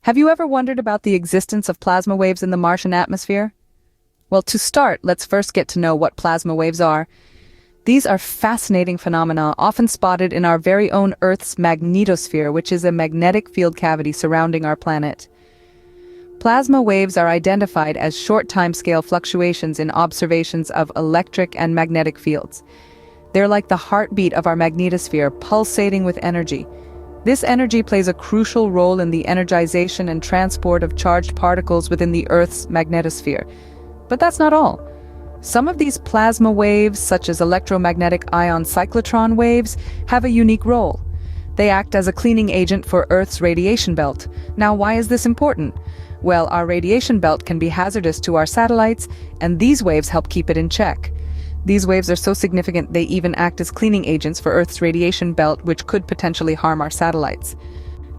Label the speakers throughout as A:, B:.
A: Have you ever wondered about the existence of plasma waves in the Martian atmosphere? Well, to start, let's first get to know what plasma waves are. These are fascinating phenomena often spotted in our very own Earth's magnetosphere, which is a magnetic field cavity surrounding our planet. Plasma waves are identified as short timescale fluctuations in observations of electric and magnetic fields. They're like the heartbeat of our magnetosphere, pulsating with energy. This energy plays a crucial role in the energization and transport of charged particles within the Earth's magnetosphere. But that's not all. Some of these plasma waves, such as electromagnetic ion cyclotron waves, have a unique role. They act as a cleaning agent for Earth's radiation belt. Now, why is this important? Well, our radiation belt can be hazardous to our satellites, and these waves help keep it in check. These waves are so significant they even act as cleaning agents for Earth's radiation belt, which could potentially harm our satellites.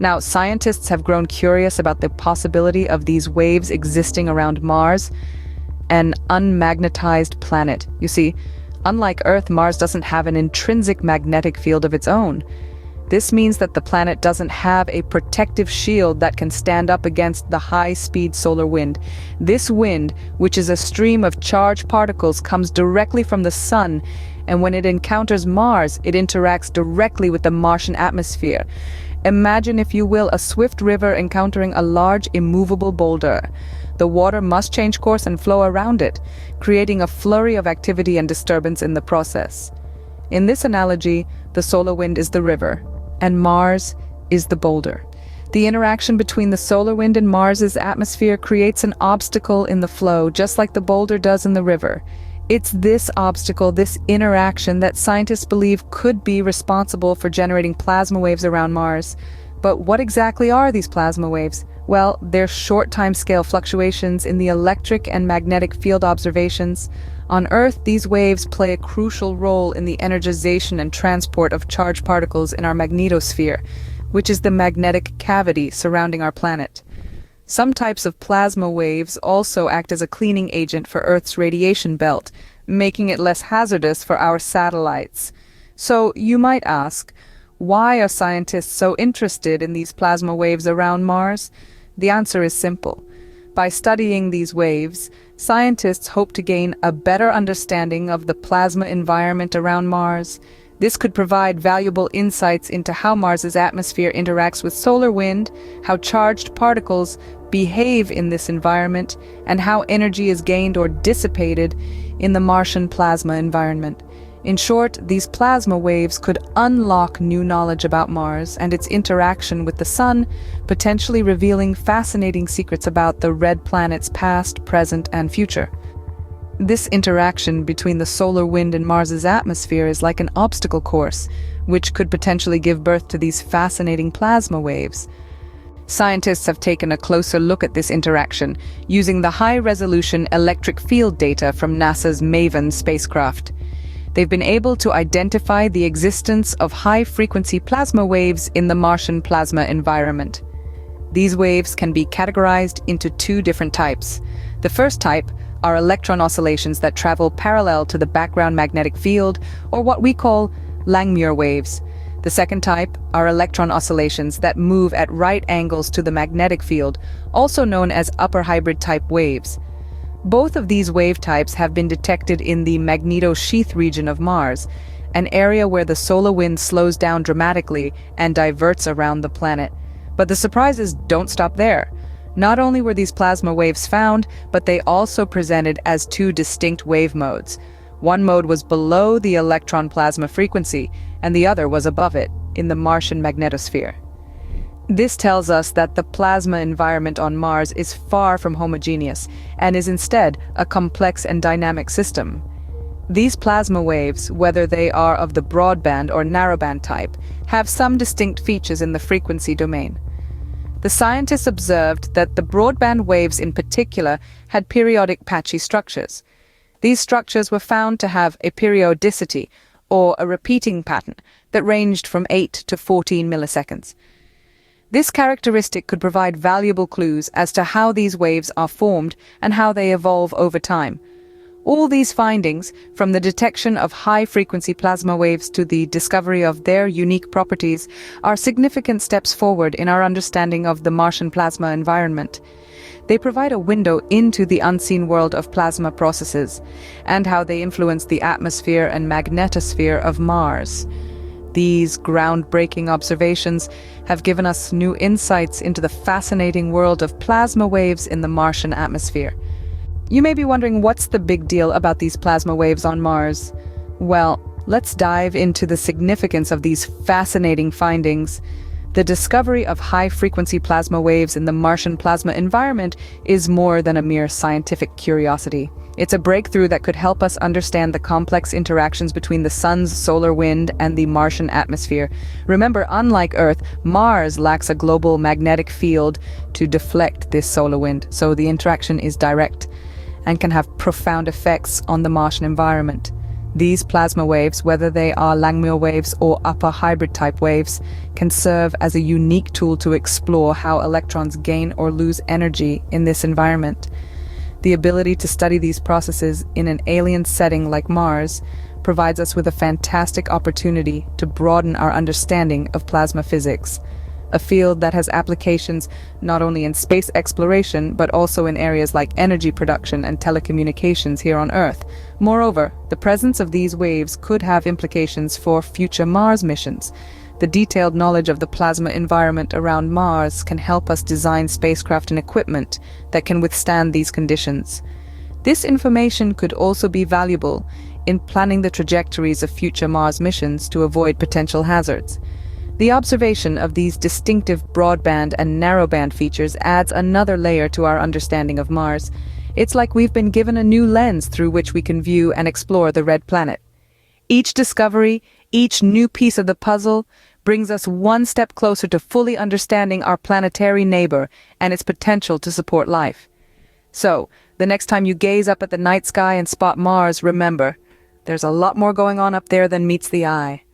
A: Now, scientists have grown curious about the possibility of these waves existing around Mars, an unmagnetized planet. You see, unlike Earth, Mars doesn't have an intrinsic magnetic field of its own. This means that the planet doesn't have a protective shield that can stand up against the high-speed solar wind. This wind, which is a stream of charged particles, comes directly from the sun, and when it encounters Mars, it interacts directly with the Martian atmosphere. Imagine, if you will, a swift river encountering a large, immovable boulder. The water must change course and flow around it, creating a flurry of activity and disturbance in the process. In this analogy, the solar wind is the river, and Mars is the boulder. The interaction between the solar wind and Mars's atmosphere creates an obstacle in the flow, just like the boulder does in the river. It's this obstacle, this interaction, that scientists believe could be responsible for generating plasma waves around Mars. But what exactly are these plasma waves? Well, they're short timescale fluctuations in the electric and magnetic field observations. On Earth, these waves play a crucial role in the energization and transport of charged particles in our magnetosphere, which is the magnetic cavity surrounding our planet. Some types of plasma waves also act as a cleaning agent for Earth's radiation belt, making it less hazardous for our satellites. So you might ask, why are scientists so interested in these plasma waves around Mars? The answer is simple. By studying these waves, scientists hope to gain a better understanding of the plasma environment around Mars. This could provide valuable insights into how Mars's atmosphere interacts with solar wind, how charged particles behave in this environment, and how energy is gained or dissipated in the Martian plasma environment. In short, these plasma waves could unlock new knowledge about Mars and its interaction with the Sun, potentially revealing fascinating secrets about the red planet's past, present, and future. This interaction between the solar wind and Mars's atmosphere is like an obstacle course, which could potentially give birth to these fascinating plasma waves. Scientists have taken a closer look at this interaction using the high-resolution electric field data from NASA's MAVEN spacecraft. They've been able to identify the existence of high-frequency plasma waves in the Martian plasma environment. These waves can be categorized into two different types. The first type are electron oscillations that travel parallel to the background magnetic field, or what we call Langmuir waves. The second type are electron oscillations that move at right angles to the magnetic field, also known as upper hybrid type waves. Both of these wave types have been detected in the magnetosheath region of Mars, an area where the solar wind slows down dramatically and diverts around the planet. But the surprises don't stop there. Not only were these plasma waves found, but they also presented as two distinct wave modes. One mode was below the electron plasma frequency, and the other was above it, in the Martian magnetosphere. This tells us that the plasma environment on Mars is far from homogeneous and is instead a complex and dynamic system. These plasma waves, whether they are of the broadband or narrowband type, have some distinct features in the frequency domain. The scientists observed that the broadband waves in particular had periodic patchy structures. These structures were found to have a periodicity, or a repeating pattern, that ranged from 8 to 14 milliseconds. This characteristic could provide valuable clues as to how these waves are formed and how they evolve over time. All these findings, from the detection of high-frequency plasma waves to the discovery of their unique properties, are significant steps forward in our understanding of the Martian plasma environment. They provide a window into the unseen world of plasma processes and how they influence the atmosphere and magnetosphere of Mars. These groundbreaking observations have given us new insights into the fascinating world of plasma waves in the Martian atmosphere. You may be wondering, what's the big deal about these plasma waves on Mars? Well, let's dive into the significance of these fascinating findings. The discovery of high-frequency plasma waves in the Martian plasma environment is more than a mere scientific curiosity. It's a breakthrough that could help us understand the complex interactions between the sun's solar wind and the Martian atmosphere. Remember, unlike Earth, Mars lacks a global magnetic field to deflect this solar wind, so the interaction is direct and can have profound effects on the Martian environment. These plasma waves, whether they are Langmuir waves or upper hybrid-type waves, can serve as a unique tool to explore how electrons gain or lose energy in this environment. The ability to study these processes in an alien setting like Mars provides us with a fantastic opportunity to broaden our understanding of plasma physics, a field that has applications not only in space exploration but also in areas like energy production and telecommunications here on Earth. Moreover, the presence of these waves could have implications for future Mars missions. The detailed knowledge of the plasma environment around Mars can help us design spacecraft and equipment that can withstand these conditions. This information could also be valuable in planning the trajectories of future Mars missions to avoid potential hazards. The observation of these distinctive broadband and narrowband features adds another layer to our understanding of Mars. It's like we've been given a new lens through which we can view and explore the red planet. Each discovery, each new piece of the puzzle, brings us one step closer to fully understanding our planetary neighbor and its potential to support life. So, the next time you gaze up at the night sky and spot Mars, remember, there's a lot more going on up there than meets the eye.